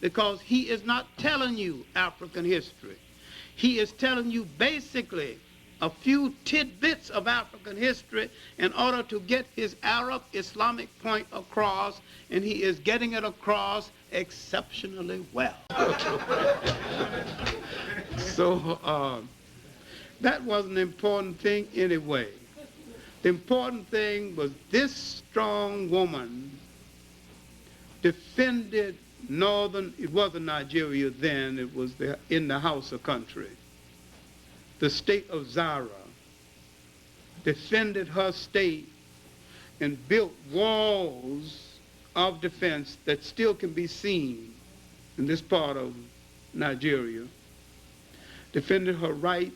because he is not telling you African history. He is telling you basically a few tidbits of African history in order to get his Arab Islamic point across, and he is getting it across exceptionally well. So that was an important thing anyway. The important thing was this strong woman defended northern, it wasn't Nigeria then, it was in the Hausa country. The state of Zara defended her state and built walls of defense that still can be seen in this part of Nigeria. Defended her right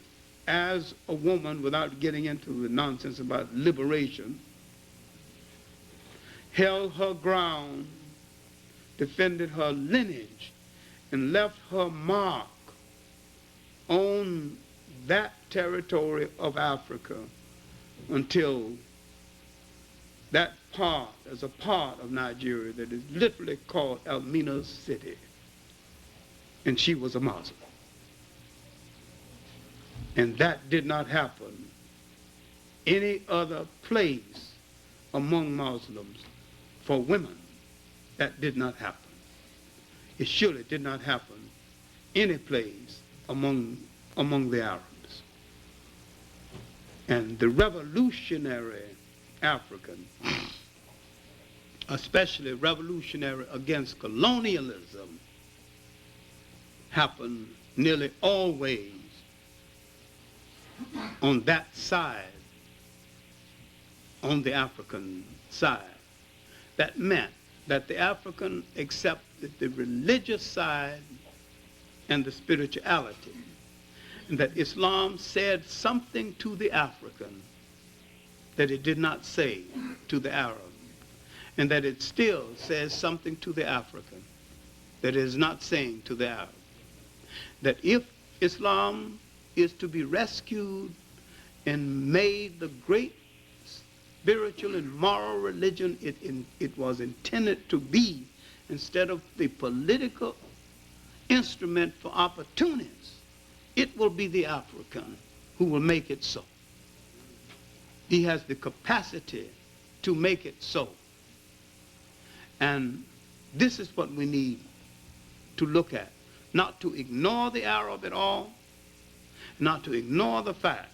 as a woman without getting into the nonsense about liberation. Held her ground, defended her lineage, and left her mark on that territory of Africa until that part, as a part of Nigeria that is literally called Elmina's City. And she was a Muslim. And that did not happen any other place among Muslims for women. That did not happen. It surely did not happen any place among the Arabs. And the revolutionary African, especially revolutionary against colonialism, happened nearly always on that side, on the African side. That meant that the African accepted the religious side and the spirituality, and that Islam said something to the African that it did not say to the Arab, and that it still says something to the African that it is not saying to the Arab. That if Islam is to be rescued and made the great spiritual and moral religion it was intended to be, instead of the political instrument for opportunists, it will be the African who will make it so. He has the capacity to make it so. And this is what we need to look at. Not to ignore the Arab at all, not to ignore the fact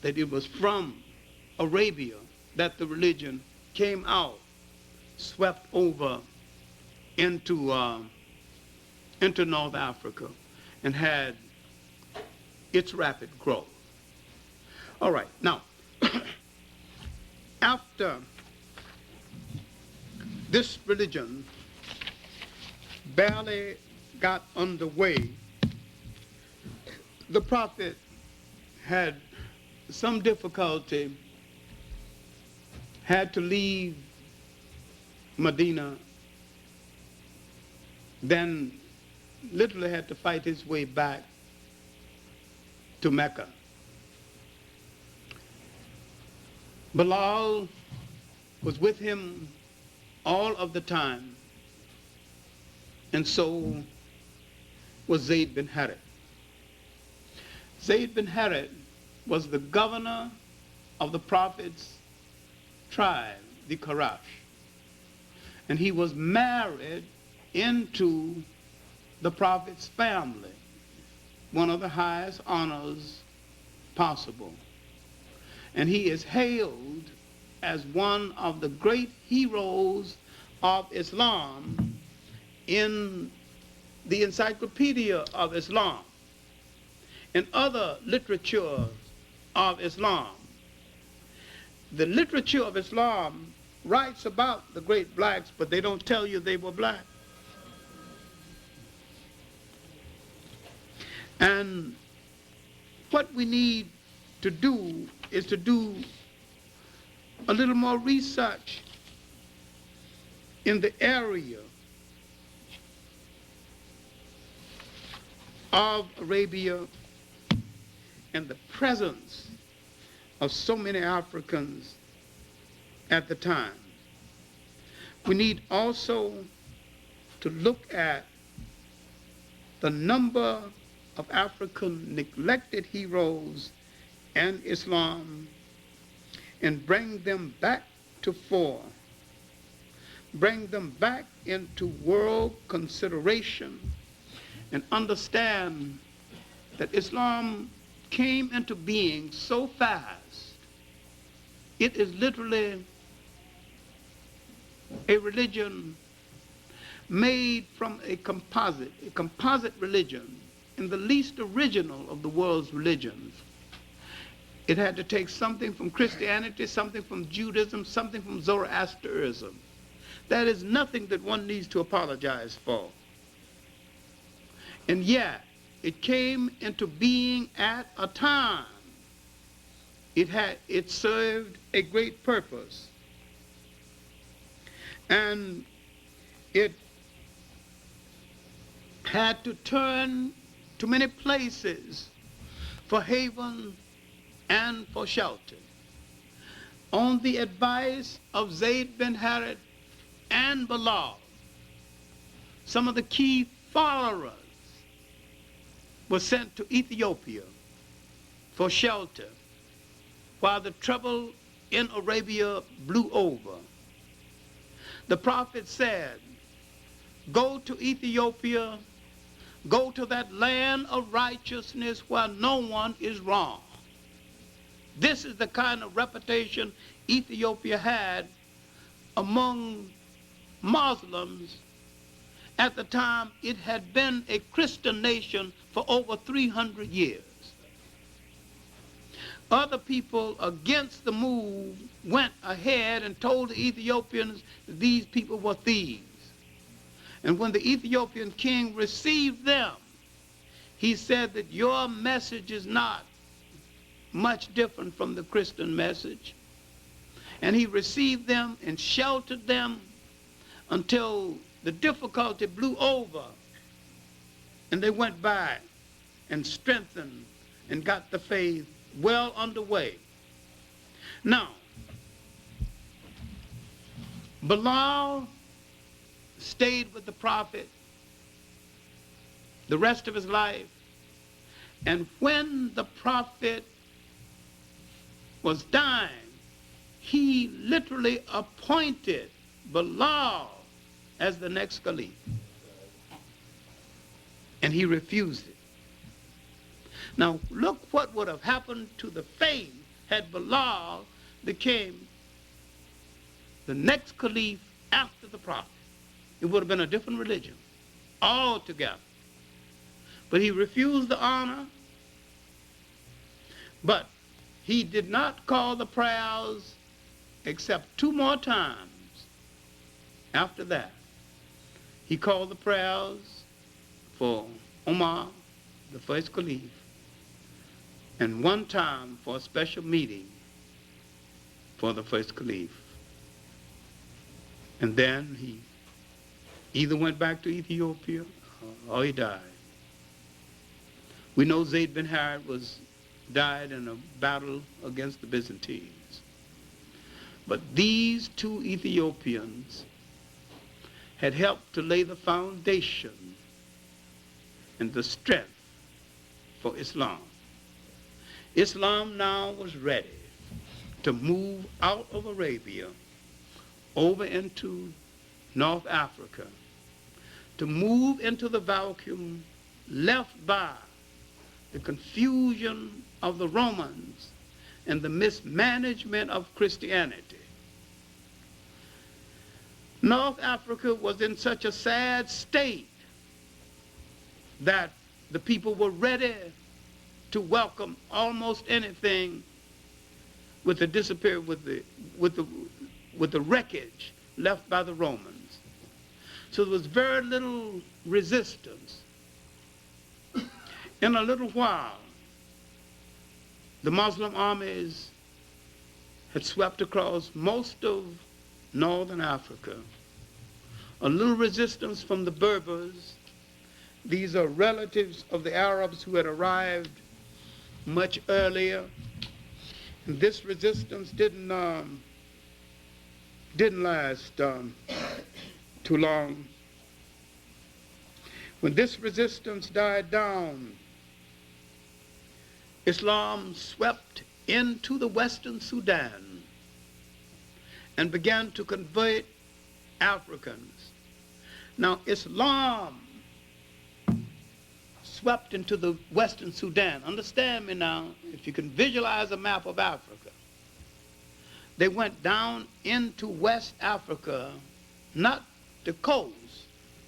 that it was from Arabia that the religion came out, swept over into North Africa, and had its rapid growth. All right, now, after this religion barely got underway, the prophet had some difficulty, had to leave Medina, then literally had to fight his way back to Mecca. Bilal was with him all of the time, and so was Zayd bin Harith. Zayd bin Harith was the governor of the Prophet's tribe, the Quraysh, and he was married into the Prophet's family, one of the highest honors possible. And he is hailed as one of the great heroes of Islam in the Encyclopedia of Islam and other literature of Islam. The literature of Islam writes about the great blacks, but they don't tell you they were black. And what we need to do is to do a little more research in the area of Arabia and the presence of so many Africans at the time. We need also to look at the number of African neglected heroes in Islam and bring them back to fore, bring them back into world consideration, and understand that Islam came into being so fast. It is literally a religion made from a composite religion, in the least original of the world's religions. It had to take something from Christianity, something from Judaism, something from Zoroastrianism. That is nothing that one needs to apologize for. And yet, it came into being at a time. It served a great purpose. And it had to turn to many places for haven and for shelter. On the advice of Zayd bin Harith and Bilal, some of the key followers were sent to Ethiopia for shelter while the trouble in Arabia blew over. The prophet said, "Go to Ethiopia, go to that land of righteousness where no one is wrong." This is the kind of reputation Ethiopia had among Muslims at the time it had been a Christian nation for over 300 years. Other people against the move went ahead and told the Ethiopians that these people were thieves. And when the Ethiopian king received them, he said that your message is not much different from the Christian message. And he received them and sheltered them until the difficulty blew over and they went back and strengthened and got the faith well underway. Now, Bilal stayed with the prophet the rest of his life, and when the prophet was dying, he literally appointed Bilal as the next caliph, and he refused it. Now look what would have happened to the faith had Bilal became the next caliph after the prophet. It would have been a different religion altogether. But he refused the honor, but he did not call the prayers except 2 more times. After that, he called the prayers for Umar, the first caliph, and 1 time for a special meeting for the first caliph. And then he either went back to Ethiopia or he died. We know Zayd bin Harith died in a battle against the Byzantines. But these 2 Ethiopians had helped to lay the foundation and the strength for Islam. Islam now was ready to move out of Arabia over into North Africa, to move into the vacuum left by the confusion of the Romans and the mismanagement of Christianity. North Africa was in such a sad state that the people were ready to welcome almost anything with the disappear with the wreckage left by the Romans. So there was very little resistance. In a little while, the Muslim armies had swept across most of northern Africa. A little resistance from the Berbers. These are relatives of the Arabs who had arrived much earlier. And this resistance didn't last too long. When this resistance died down, Islam swept into the Western Sudan and began to convert Africans. Now, Islam swept into the Western Sudan. Understand me now, if you can visualize a map of Africa. They went down into West Africa, not the coast,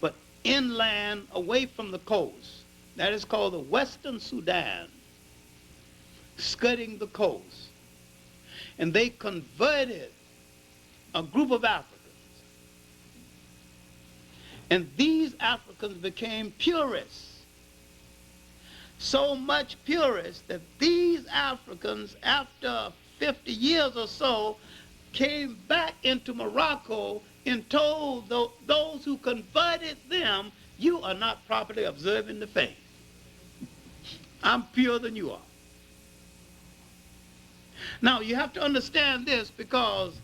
but inland away from the coast. That is called the Western Sudan, skirting the coast. And they converted a group of Africans. And these Africans became purists. So much purists that these Africans, after 50 years or so, came back into Morocco and told those who converted them, you are not properly observing the faith. I'm purer than you are. Now, you have to understand this, because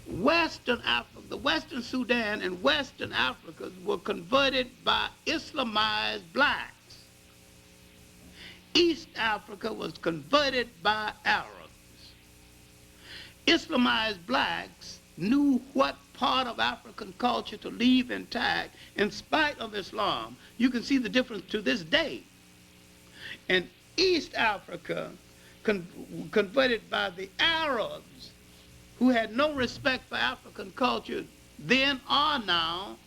Western Africa, the Western Sudan and Western Africa were converted by Islamized blacks. East Africa was converted by Arabs. Islamized blacks knew what part of African culture to leave intact in spite of Islam. You can see the difference to this day. And East Africa, converted by the Arabs, who had no respect for African culture then or now,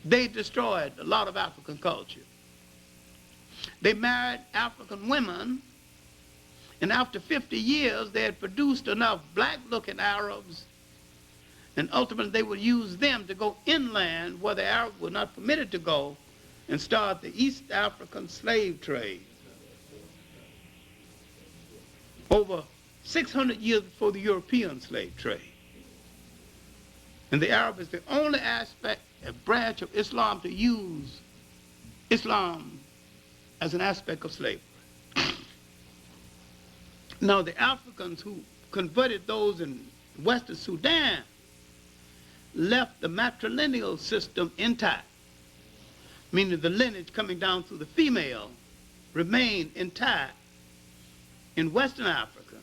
they destroyed a lot of African culture. They married African women, and after 50 years, they had produced enough black-looking Arabs, and ultimately they would use them to go inland where the Arabs were not permitted to go and start the East African slave trade. Over 600 years before the European slave trade. And the Arab is the only aspect, a branch of Islam to use Islam as an aspect of slavery. Now, the Africans who converted those in Western Sudan left the matrilineal system intact, meaning the lineage coming down through the female remained intact in Western Africa,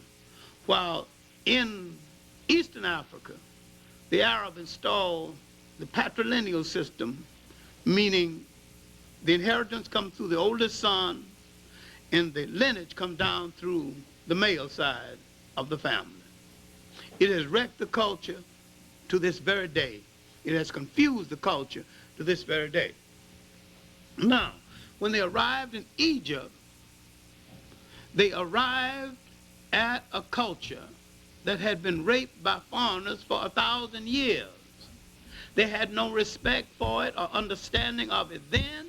while in Eastern Africa, the Arab installed the patrilineal system, meaning the inheritance comes through the oldest son, and the lineage comes down through the male side of the family. It has wrecked the culture to this very day. It has confused the culture to this very day. Now, when they arrived in Egypt, they arrived at a culture that had been raped by foreigners for 1,000 years. They had no respect for it or understanding of it then.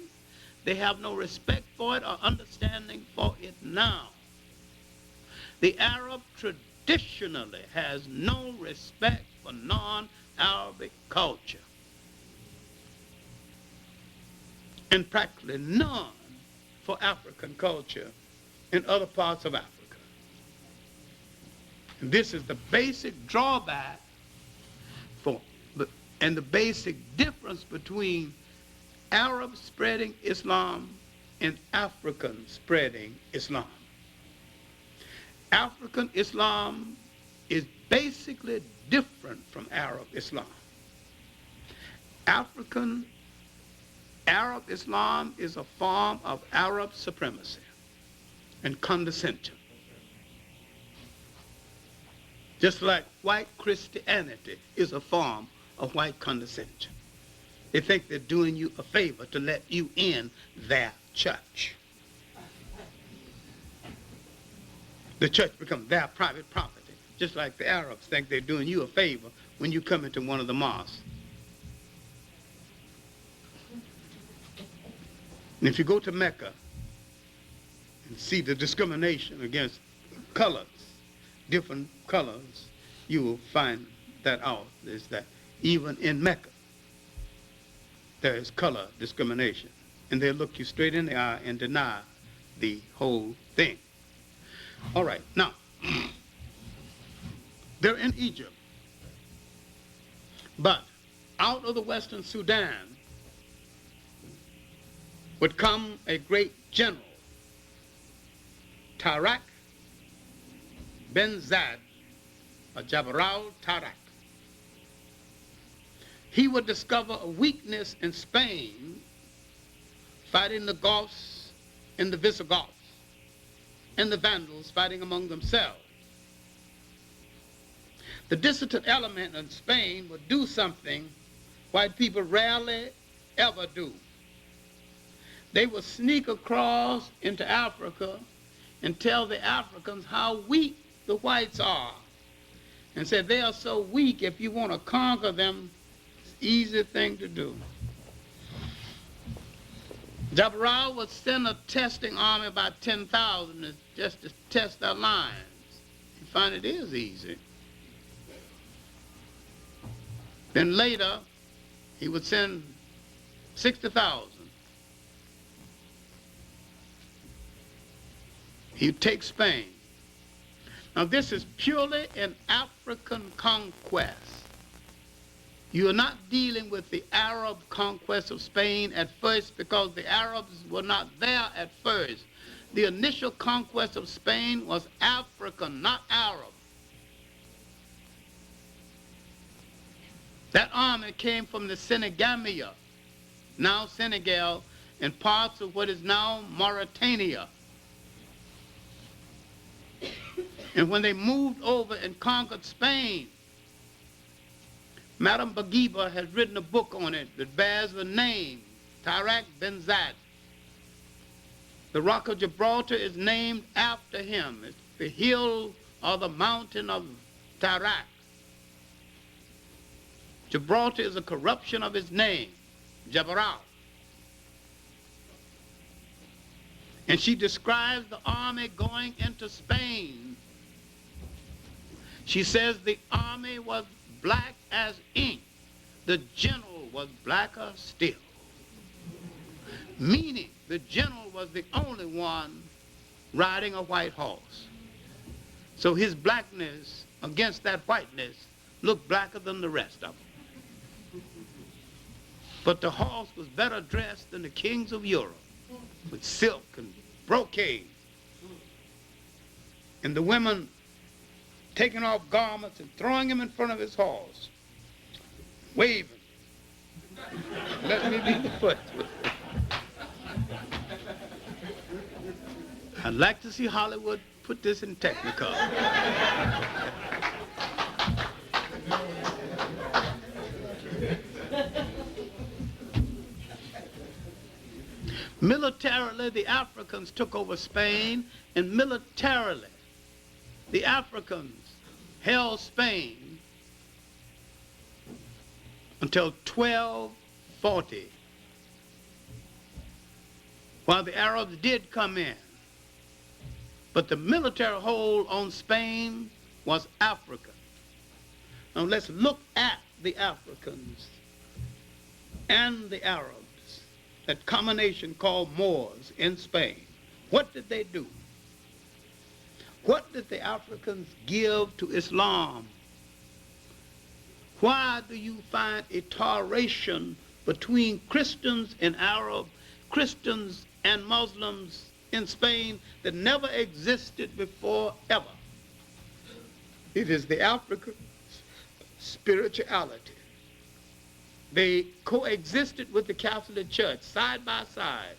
They have no respect for it or understanding for it now. The Arab traditionally has no respect for non-Arabic culture, and practically none for African culture in other parts of Africa. And this is the basic drawback and the basic difference between Arabs spreading Islam and Africans spreading Islam. African Islam is basically different from Arab Islam. Arab Islam is a form of Arab supremacy and condescension. Just like white Christianity is a form of white condescension. They think they're doing you a favor to let you in their church. The church becomes their private property, just like the Arabs think they're doing you a favor when you come into one of the mosques. And if you go to Mecca and see the discrimination against colors, different colors, you will find that out, is that even in Mecca, there is color discrimination. And they'll look you straight in the eye and deny the whole thing. All right, now, they're in Egypt. But out of the Western Sudan would come a great general, Tarak Ben Zad, or Jabral Tarak. He would discover a weakness in Spain fighting the Goths and the Visigoths, and the Vandals fighting among themselves. The dissident element in Spain would do something white people rarely ever do. They would sneak across into Africa and tell the Africans how weak the whites are, and said they are so weak, if you want to conquer them, it's an easy thing to do. Jabral would send a testing army, about 10,000, just to test their lines. You find it is easy. Then later, he would send 60,000. He'd take Spain. Now this is purely an African conquest. You are not dealing with the Arab conquest of Spain at first, because the Arabs were not there at first. The initial conquest of Spain was African, not Arab. That army came from the Senegamia, now Senegal, and parts of what is now Mauritania. And when they moved over and conquered Spain, Madame Bagiba has written a book on it that bears the name, Tarak Ben Zad. The Rock of Gibraltar is named after him. It's the hill or the mountain of Tarak. Gibraltar is a corruption of his name, Jabral. And she describes the army going into Spain. She says the army was black as ink. The general was blacker still. Meaning the general was the only one riding a white horse. So his blackness against that whiteness looked blacker than the rest of them. But the horse was better dressed than the kings of Europe, with silk and brocade. And the women taking off garments and throwing him in front of his horse, waving. Let me be the foot. I'd like to see Hollywood put this in Technicolor. Militarily, the Africans took over Spain, and militarily, the Africans held Spain until 1240, while the Arabs did come in. But the military hold on Spain was Africa. Now let's look at the Africans and the Arabs, that combination called Moors in Spain. What did they do? What did the Africans give to Islam? Why do you find a toleration between Christians and Arab, Christians and Muslims in Spain that never existed before ever? It is the African spirituality. They coexisted with the Catholic Church side by side.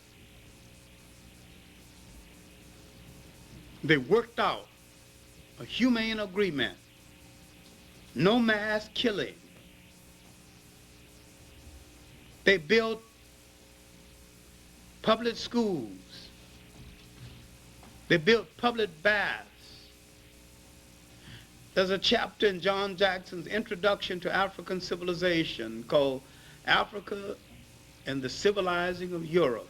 They worked out a humane agreement. No mass killing. They built public schools. They built public baths. There's a chapter in John Jackson's Introduction to African Civilization called Africa and the Civilizing of Europe.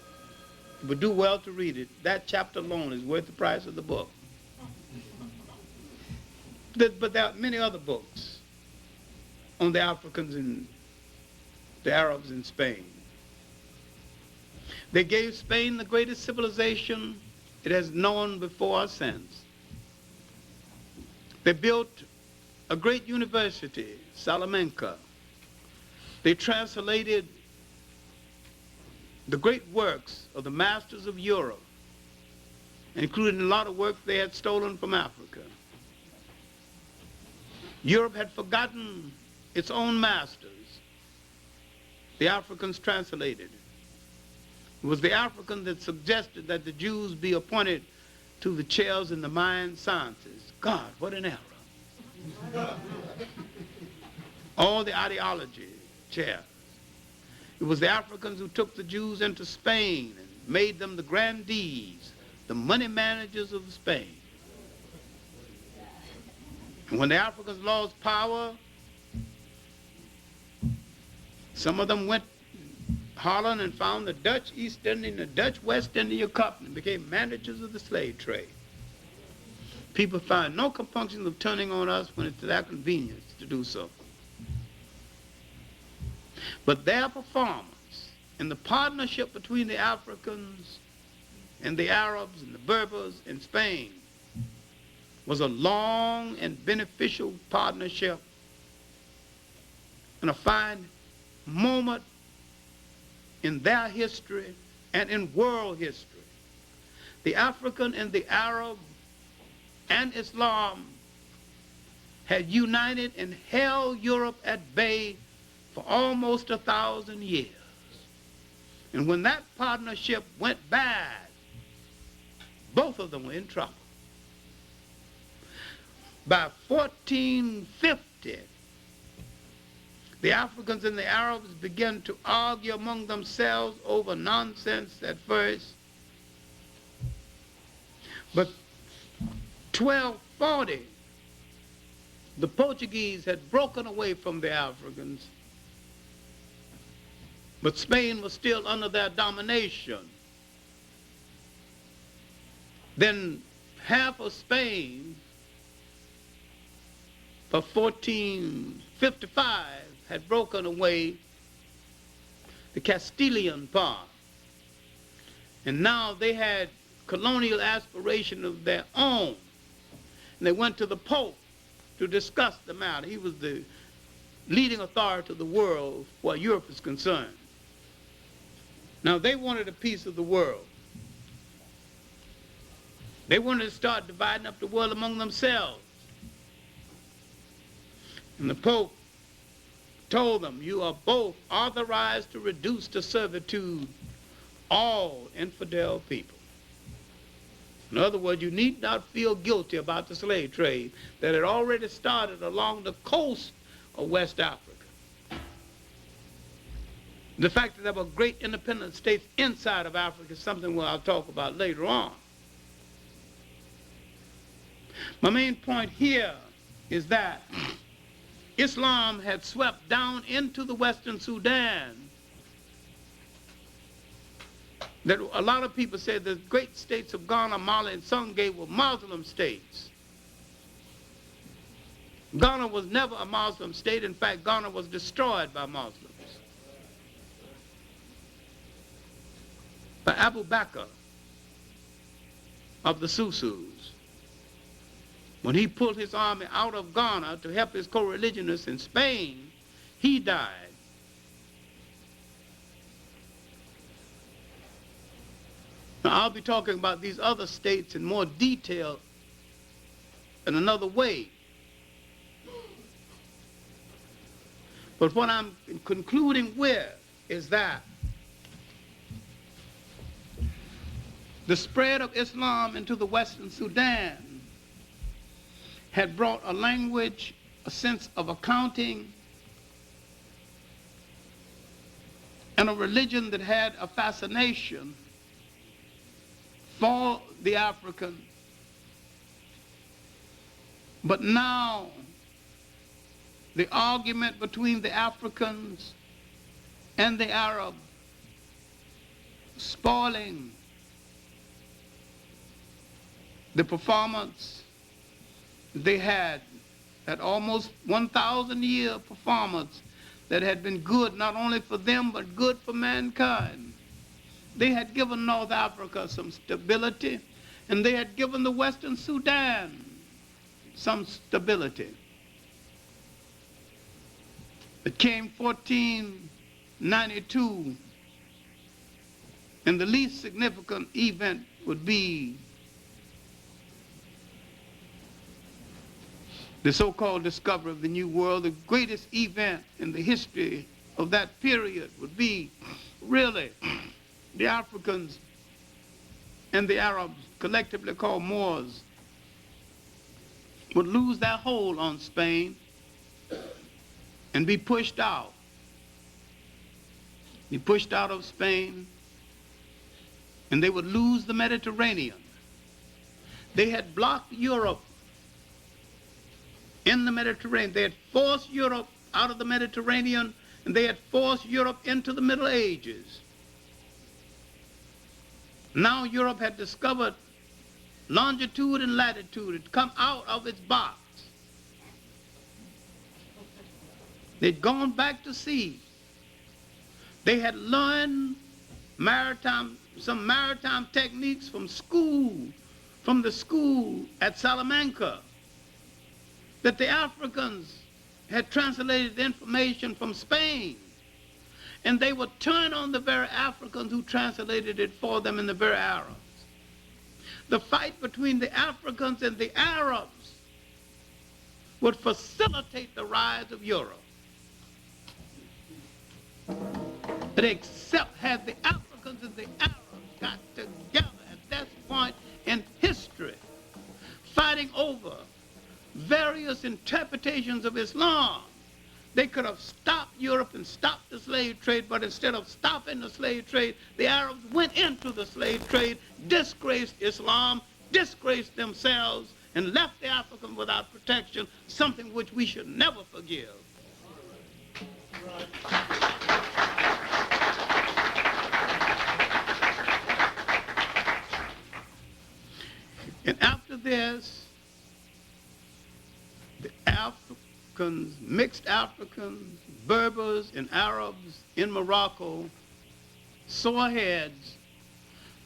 You would do well to read it. That chapter alone is worth the price of the book. But there are many other books on the Africans and the Arabs in Spain. They gave Spain the greatest civilization it has known before or since. They built a great university, Salamanca. They translated the great works of the masters of Europe, including a lot of work they had stolen from Africa. Europe had forgotten its own masters. The Africans translated. It was the African that suggested that the Jews be appointed to the chairs in the mind sciences. God, what an error. All the ideology chairs. It was the Africans who took the Jews into Spain and made them the grandees, the money managers of Spain. And when the Africans lost power, some of them went Holland and found the Dutch East India and the Dutch West India Company and became managers of the slave trade. People find no compunction of turning on us when it's to their convenience to do so. But their performance in the partnership between the Africans and the Arabs and the Berbers in Spain was a long and beneficial partnership and a fine moment in their history and in world history. The African and the Arab and Islam had united and held Europe at bay for almost 1,000 years. And when that partnership went bad, both of them were in trouble. By 1450, the Africans and the Arabs began to argue among themselves over nonsense at first. But 1240, the Portuguese had broken away from the Africans, but Spain was still under their domination. Then half of Spain, for 1455, had broken away, the Castilian part. And now they had colonial aspiration of their own. And they went to the Pope to discuss the matter. He was the leading authority of the world where Europe is concerned. Now they wanted a piece of the world. They wanted to start dividing up the world among themselves. And the Pope told them, you are both authorized to reduce to servitude all infidel people. In other words, you need not feel guilty about the slave trade that had already started along the coast of West Africa. The fact that there were great independent states inside of Africa is something I'll talk about later on. My main point here is that Islam had swept down into the Western Sudan. That a lot of people say the great states of Ghana, Mali, and Sungay were Muslim states. Ghana was never a Muslim state. In fact, Ghana was destroyed by Muslims. By Abu Bakr of the Susus. When he pulled his army out of Ghana to help his co-religionists in Spain, he died. Now, I'll be talking about these other states in more detail in another way. But what I'm concluding with is that the spread of Islam into the Western Sudan had brought a language, a sense of accounting, and a religion that had a fascination for the African. But now, the argument between the Africans and the Arab spoiling the performance they had, that almost 1,000-year performance that had been good not only for them but good for mankind. They had given North Africa some stability, and they had given the Western Sudan some stability. It came 1492, And the least significant event would be the so-called discovery of the New World. The greatest event in the history of that period would be really the Africans and the Arabs, collectively called Moors, would lose their hold on Spain and be pushed out. Be pushed out of Spain, and they would lose the Mediterranean. They had blocked Europe in the Mediterranean. They had forced Europe out of the Mediterranean, and they had forced Europe into the Middle Ages. Now Europe had discovered longitude and latitude. It had come out of its box. They'd gone back to sea. They had learned some maritime techniques from the school at Salamanca, that the Africans had translated information from Spain, and they would turn on the very Africans who translated it for them and the very Arabs. The fight between the Africans and the Arabs would facilitate the rise of Europe. But except had the Africans and the Arabs got together at that point in history, fighting over various interpretations of Islam, they could have stopped Europe and stopped the slave trade, but instead of stopping the slave trade, the Arabs went into the slave trade, disgraced Islam, disgraced themselves, and left the African without protection, something which we should never forgive. And after this, the Africans, mixed Africans, Berbers, and Arabs in Morocco, sore heads,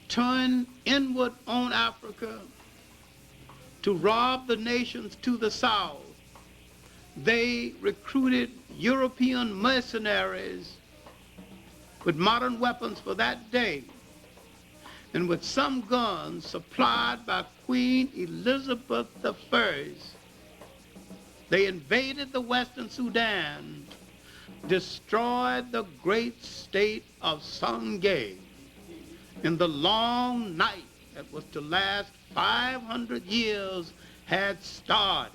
turned inward on Africa to rob the nations to the south. They recruited European mercenaries with modern weapons for that day, and with some guns supplied by Queen Elizabeth I, they invaded the Western Sudan, destroyed the great state of Sangay. In the long night that was to last 500 years had started,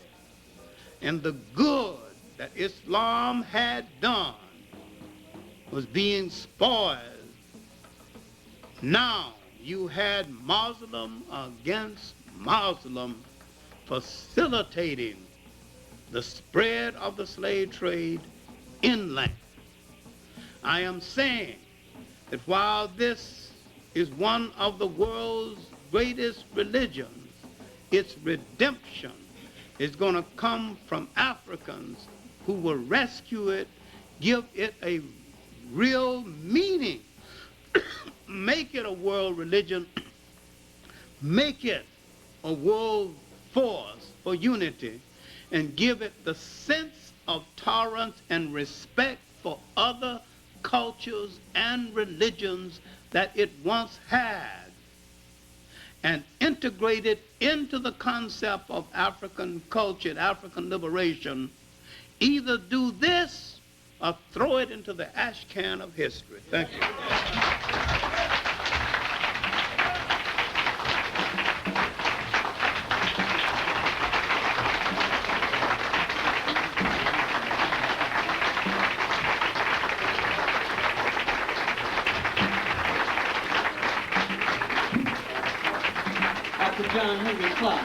and the good that Islam had done was being spoiled. Now you had Muslim against Muslim facilitating the spread of the slave trade inland. I am saying that while this is one of the world's greatest religions, its redemption is going to come from Africans who will rescue it, give it a real meaning, make it a world religion, make it a world force for unity, and give it the sense of tolerance and respect for other cultures and religions that it once had, and integrate it into the concept of African culture and African liberation. Either do this or throw it into the ash can of history. Thank you. Henrik Clarke.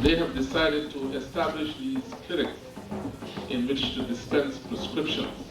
they have decided to establish these clinics in which to dispense prescriptions